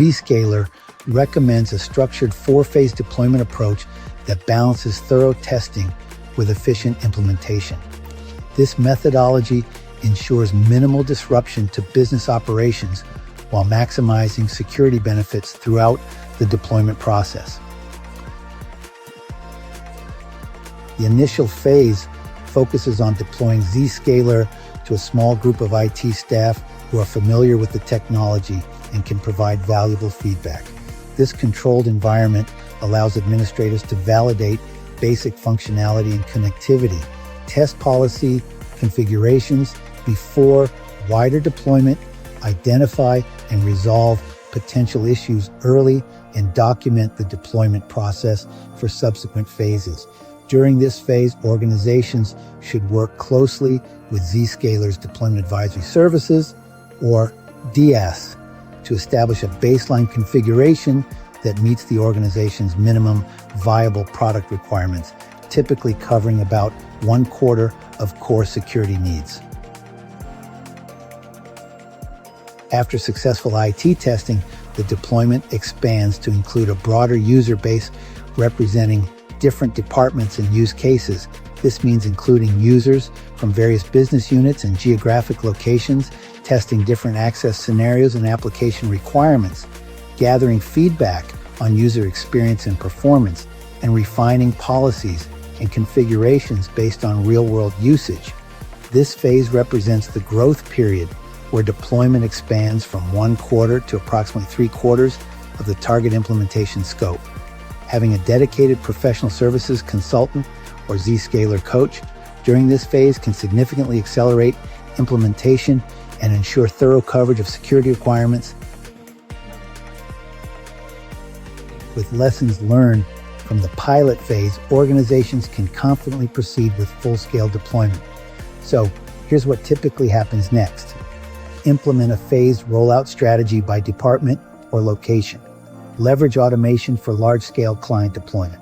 Zscaler recommends a structured 4-phase deployment approach that balances thorough testing with efficient implementation. This methodology ensures minimal disruption to business operations while maximizing security benefits throughout the deployment process. The initial phase focuses on deploying Zscaler to a small group of IT staff who are familiar with the technology and can provide valuable feedback. This controlled environment allows administrators to validate basic functionality and connectivity, test policy configurations before wider deployment, identify and resolve potential issues early, and document the deployment process for subsequent phases. During this phase, organizations should work closely with Zscaler's Deployment Advisory Services, or DS, to establish a baseline configuration that meets the organization's minimum viable product requirements, typically covering about 1/4 of core security needs. After successful IT testing, the deployment expands to include a broader user base representing different departments and use cases. This means including users from various business units and geographic locations, testing different access scenarios and application requirements, gathering feedback on user experience and performance, and refining policies and configurations based on real-world usage. This phase represents the growth period where deployment expands from 1/4 to approximately 3/4 of the target implementation scope. Having a dedicated professional services consultant or Zscaler coach during this phase can significantly accelerate implementation and ensure thorough coverage of security requirements. With lessons learned from the pilot phase, organizations can confidently proceed with full-scale deployment. So here's what typically happens next. Implement a phased rollout strategy by department or location. Leverage automation for large-scale client deployment.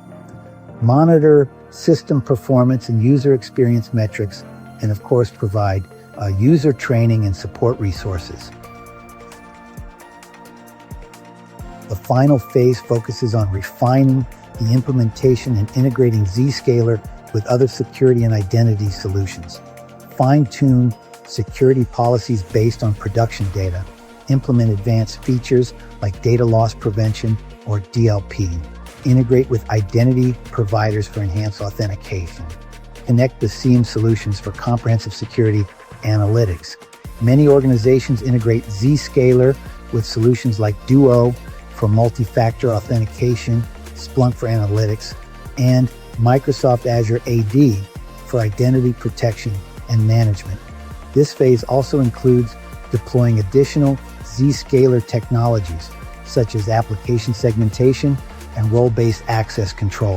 Monitor system performance and user experience metrics, and of course provide user training and support resources. The final phase focuses on refining the implementation and integrating Zscaler with other security and identity solutions. Fine-tune security policies based on production data. Implement advanced features like data loss prevention or DLP. Integrate with identity providers for enhanced authentication. Connect with SIEM solutions for comprehensive security analytics. Many organizations integrate Zscaler with solutions like Duo for multi-factor authentication, Splunk for analytics, and Microsoft Azure AD for identity protection and management. This phase also includes deploying additional Zscaler technologies, such as application segmentation and role-based access controls.